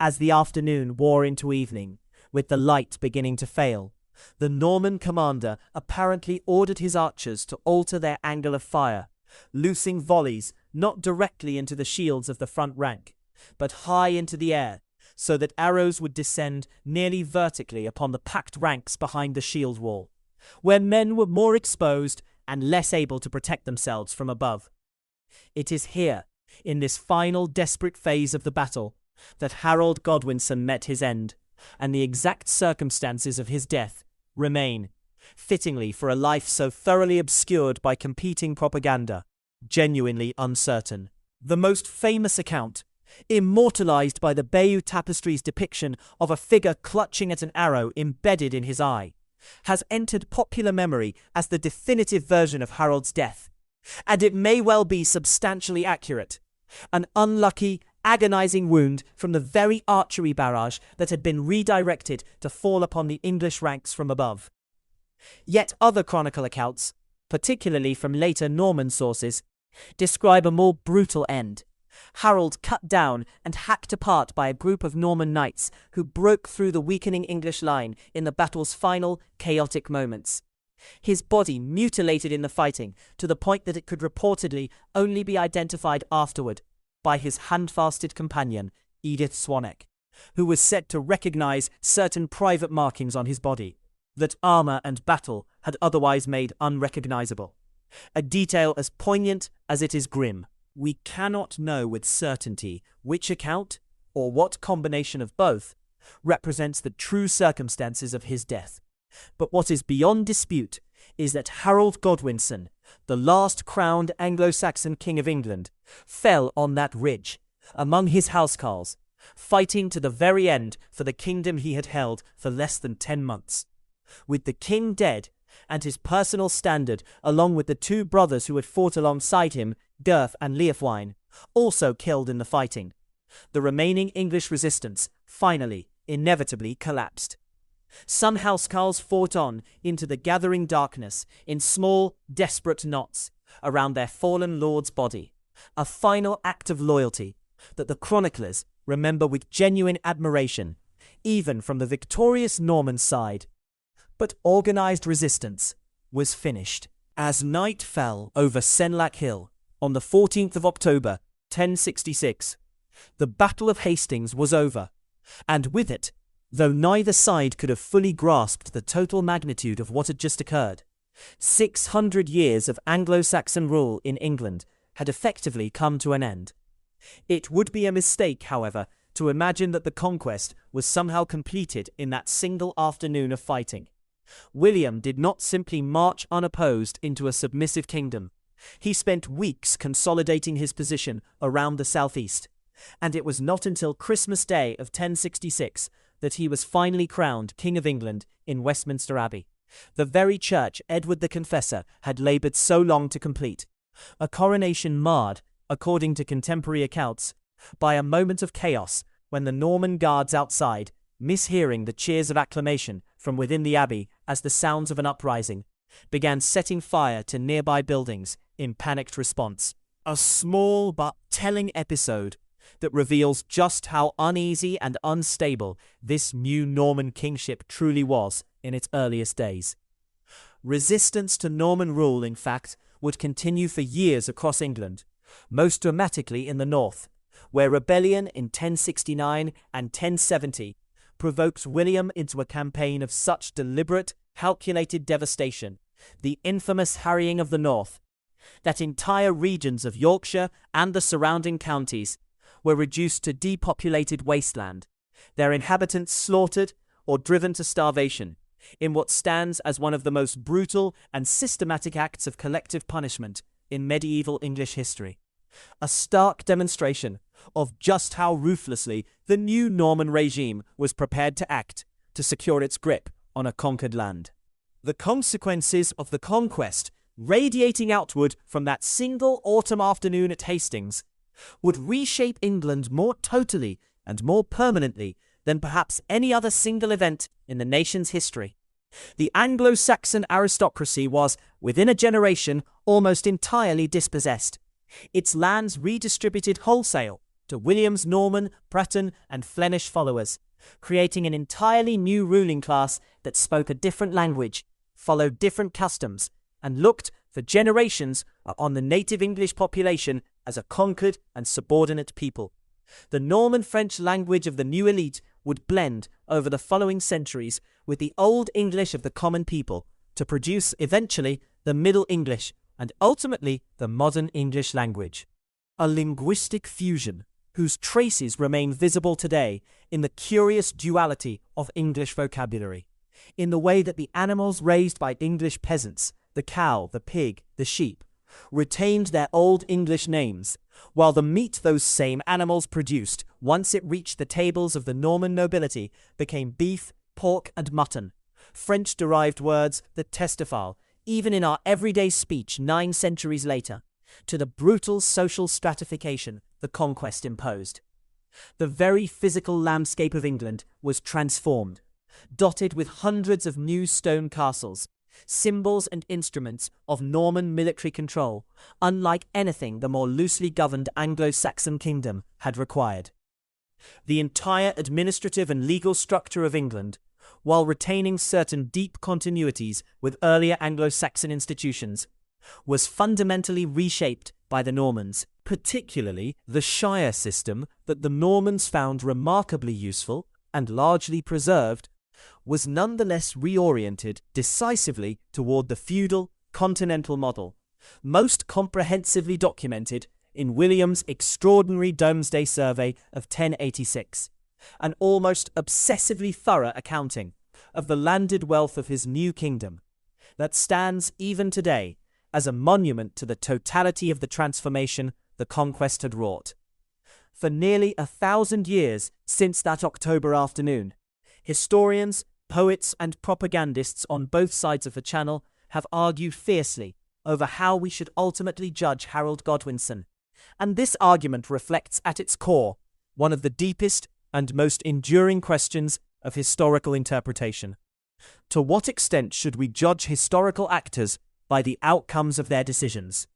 As the afternoon wore into evening, with the light beginning to fail, the Norman commander apparently ordered his archers to alter their angle of fire, loosing volleys not directly into the shields of the front rank, but high into the air, so that arrows would descend nearly vertically upon the packed ranks behind the shield wall, where men were more exposed and less able to protect themselves from above. It is here, in this final desperate phase of the battle, that Harold Godwinson met his end, and the exact circumstances of his death remain, fittingly for a life so thoroughly obscured by competing propaganda, genuinely uncertain. The most famous account, immortalized by the Bayeux Tapestry's depiction of a figure clutching at an arrow embedded in his eye, has entered popular memory as the definitive version of Harold's death, and it may well be substantially accurate. An unlucky, agonizing wound from the very archery barrage that had been redirected to fall upon the English ranks from above. Yet other chronicle accounts, particularly from later Norman sources, describe a more brutal end. Harold cut down and hacked apart by a group of Norman knights who broke through the weakening English line in the battle's final, chaotic moments. His body mutilated in the fighting to the point that it could reportedly only be identified afterward by his handfasted companion, Edith Swanneck, who was said to recognize certain private markings on his body that armor and battle had otherwise made unrecognizable, a detail as poignant as it is grim. We cannot know with certainty which account, or what combination of both, represents the true circumstances of his death. But what is beyond dispute is that Harold Godwinson, the last crowned Anglo-Saxon king of England, fell on that ridge, among his housecarls, fighting to the very end for the kingdom he had held for less than 10 months. With the king dead, and his personal standard, along with the 2 brothers who had fought alongside him, Gurth and Leofwine, also killed in the fighting, the remaining English resistance, finally, inevitably collapsed. Some housecarls fought on into the gathering darkness in small, desperate knots around their fallen lord's body, a final act of loyalty that the chroniclers remember with genuine admiration, even from the victorious Norman side. But organized resistance was finished. As night fell over Senlac Hill on the 14th of October, 1066, the Battle of Hastings was over, and with it, though neither side could have fully grasped the total magnitude of what had just occurred, 600 years of Anglo-Saxon rule in England had effectively come to an end. It would be a mistake, however, to imagine that the conquest was somehow completed in that single afternoon of fighting. William did not simply march unopposed into a submissive kingdom. He spent weeks consolidating his position around the southeast, and it was not until Christmas Day of 1066 that he was finally crowned King of England in Westminster Abbey, the very church Edward the Confessor had laboured so long to complete, a coronation marred, according to contemporary accounts, by a moment of chaos when the Norman guards outside, mishearing the cheers of acclamation from within the abbey as the sounds of an uprising, began setting fire to nearby buildings in panicked response. A small but telling episode that reveals just how uneasy and unstable this new Norman kingship truly was in its earliest days. Resistance to Norman rule, in fact, would continue for years across England, most dramatically in the north, where rebellion in 1069 and 1070 provoked William into a campaign of such deliberate, calculated devastation, the infamous Harrying of the North, that entire regions of Yorkshire and the surrounding counties were reduced to depopulated wasteland, their inhabitants slaughtered or driven to starvation, in what stands as one of the most brutal and systematic acts of collective punishment in medieval English history. A stark demonstration of just how ruthlessly the new Norman regime was prepared to act to secure its grip on a conquered land. The consequences of the conquest, radiating outward from that single autumn afternoon at Hastings, would reshape England more totally and more permanently than perhaps any other single event in the nation's history. The Anglo-Saxon aristocracy was, within a generation, almost entirely dispossessed, its lands redistributed wholesale to William's Norman, Breton, and Flemish followers, creating an entirely new ruling class that spoke a different language, followed different customs, and looked for generations on the native English population as a conquered and subordinate people. The Norman-French language of the new elite would blend over the following centuries with the Old English of the common people to produce eventually the Middle English and ultimately the modern English language. A linguistic fusion whose traces remain visible today in the curious duality of English vocabulary, in the way that the animals raised by English peasants, the cow, the pig, the sheep, retained their Old English names, while the meat those same animals produced once it reached the tables of the Norman nobility became beef, pork, and mutton, French-derived words that testify, even in our everyday speech 9 centuries later, to the brutal social stratification the conquest imposed. The very physical landscape of England was transformed, dotted with hundreds of new stone castles, symbols and instruments of Norman military control, unlike anything the more loosely governed Anglo-Saxon kingdom had required. The entire administrative and legal structure of England, while retaining certain deep continuities with earlier Anglo-Saxon institutions, was fundamentally reshaped by the Normans, particularly the shire system that the Normans found remarkably useful and largely preserved, was nonetheless reoriented decisively toward the feudal, continental model, most comprehensively documented in William's extraordinary Domesday Survey of 1086, an almost obsessively thorough accounting of the landed wealth of his new kingdom, that stands even today as a monument to the totality of the transformation the conquest had wrought. For nearly 1,000 years since that October afternoon, historians, poets, and propagandists on both sides of the Channel have argued fiercely over how we should ultimately judge Harold Godwinson, and this argument reflects at its core one of the deepest, and most enduring questions of historical interpretation. To what extent should we judge historical actors by the outcomes of their decisions?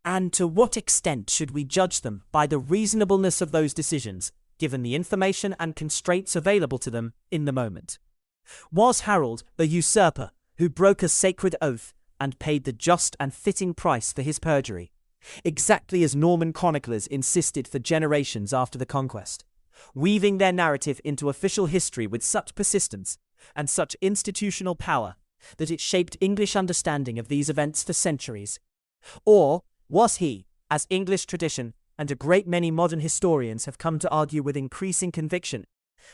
And to what extent should we judge them by the reasonableness of those decisions, given the information and constraints available to them in the moment? Was Harold the usurper who broke a sacred oath and paid the just and fitting price for his perjury, exactly as Norman chroniclers insisted for generations after the conquest, weaving their narrative into official history with such persistence and such institutional power that it shaped English understanding of these events for centuries? Or was he, as English tradition and a great many modern historians have come to argue with increasing conviction,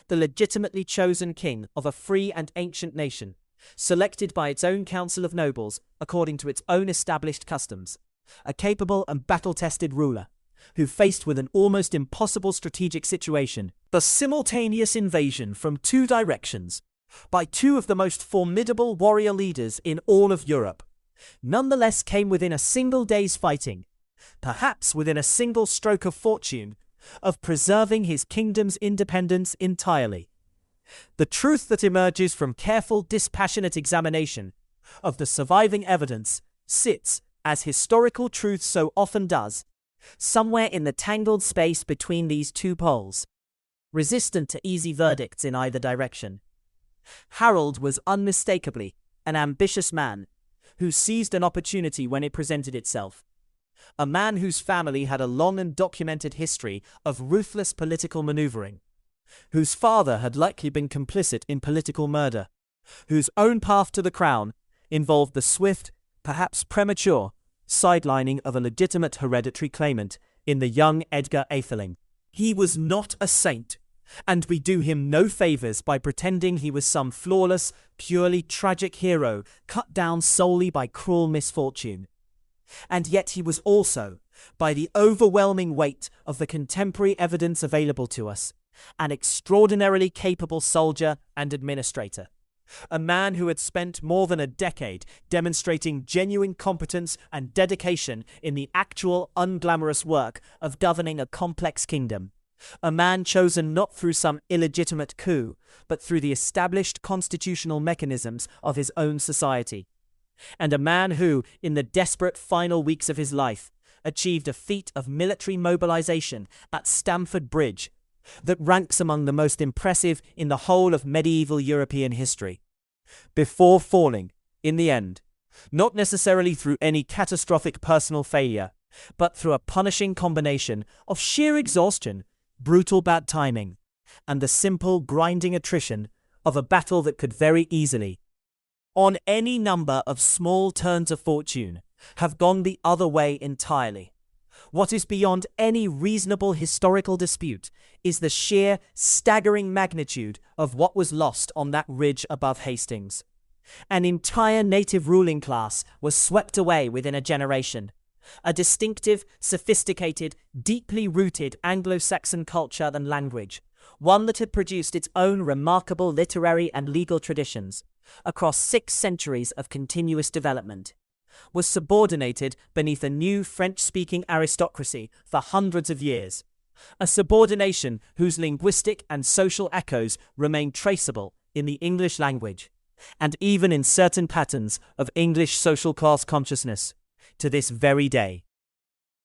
the legitimately chosen king of a free and ancient nation, selected by its own council of nobles according to its own established customs, a capable and battle-tested ruler, who faced with an almost impossible strategic situation, the simultaneous invasion from two directions, by two of the most formidable warrior leaders in all of Europe, nonetheless came within a single day's fighting, perhaps within a single stroke of fortune, of preserving his kingdom's independence entirely. The truth that emerges from careful, dispassionate examination of the surviving evidence sits, as historical truth so often does, somewhere in the tangled space between these two poles, resistant to easy verdicts in either direction. Harold was unmistakably an ambitious man who seized an opportunity when it presented itself, a man whose family had a long and documented history of ruthless political maneuvering, whose father had likely been complicit in political murder, whose own path to the crown involved the swift, perhaps premature, sidelining of a legitimate hereditary claimant in the young Edgar Atheling. He was not a saint, and we do him no favors by pretending he was some flawless, purely tragic hero cut down solely by cruel misfortune. And yet he was also, by the overwhelming weight of the contemporary evidence available to us, an extraordinarily capable soldier and administrator, a man who had spent more than a decade demonstrating genuine competence and dedication in the actual unglamorous work of governing a complex kingdom, a man chosen not through some illegitimate coup, but through the established constitutional mechanisms of his own society, and a man who, in the desperate final weeks of his life, achieved a feat of military mobilization at Stamford Bridge that ranks among the most impressive in the whole of medieval European history, before falling, in the end, not necessarily through any catastrophic personal failure, but through a punishing combination of sheer exhaustion, brutal bad timing, and the simple grinding attrition of a battle that could very easily, on any number of small turns of fortune, have gone the other way entirely. What is beyond any reasonable historical dispute is the sheer, staggering magnitude of what was lost on that ridge above Hastings. An entire native ruling class was swept away within a generation. A distinctive, sophisticated, deeply rooted Anglo-Saxon culture and language, one that had produced its own remarkable literary and legal traditions across 6 centuries of continuous development, was subordinated beneath a new French-speaking aristocracy for hundreds of years, a subordination whose linguistic and social echoes remain traceable in the English language, and even in certain patterns of English social class consciousness, to this very day.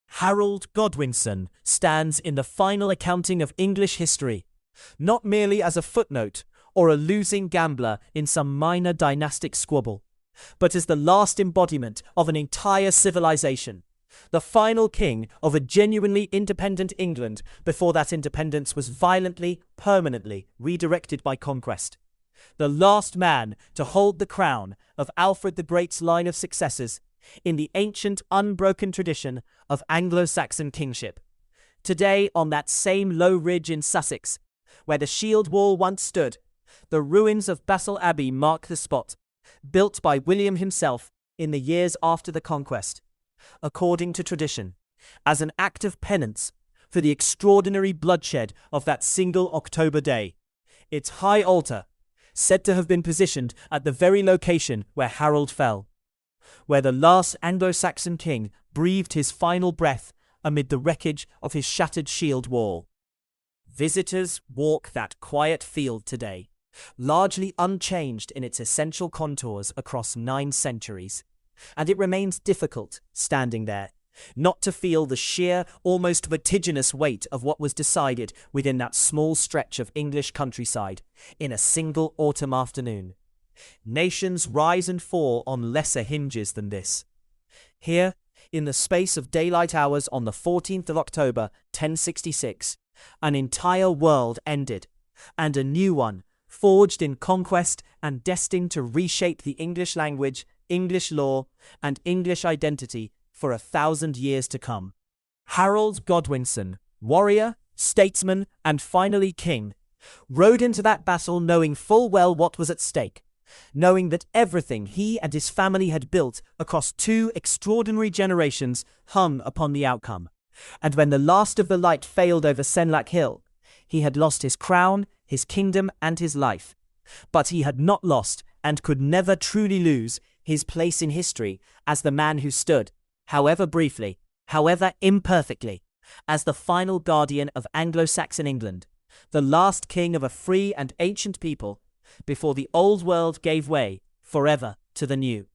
Harold Godwinson stands in the final accounting of English history, not merely as a footnote or a losing gambler in some minor dynastic squabble, but as the last embodiment of an entire civilization, the final king of a genuinely independent England before that independence was violently, permanently redirected by conquest, the last man to hold the crown of Alfred the Great's line of successors in the ancient, unbroken tradition of Anglo-Saxon kingship. Today, on that same low ridge in Sussex, where the shield wall once stood, the ruins of Battle Abbey mark the spot, built by William himself in the years after the conquest, according to tradition, as an act of penance for the extraordinary bloodshed of that single October day. Its high altar, said to have been positioned at the very location where Harold fell, where the last Anglo-Saxon king breathed his final breath amid the wreckage of his shattered shield wall. Visitors walk that quiet field today, largely unchanged in its essential contours across 9 centuries, and it remains difficult, standing there, not to feel the sheer, almost vertiginous weight of what was decided within that small stretch of English countryside in a single autumn afternoon. Nations rise and fall on lesser hinges than this. Here, in the space of daylight hours on the 14th of October, 1066, an entire world ended, and a new one, forged in conquest and destined to reshape the English language, English law, and English identity for 1,000 years to come. Harold Godwinson, warrior, statesman, and finally king, rode into that battle knowing full well what was at stake, knowing that everything he and his family had built across 2 extraordinary generations hung upon the outcome. And when the last of the light failed over Senlac Hill, he had lost his crown, his kingdom, and his life. But he had not lost, and could never truly lose, his place in history as the man who stood, however briefly, however imperfectly, as the final guardian of Anglo-Saxon England, the last king of a free and ancient people, before the old world gave way forever to the new.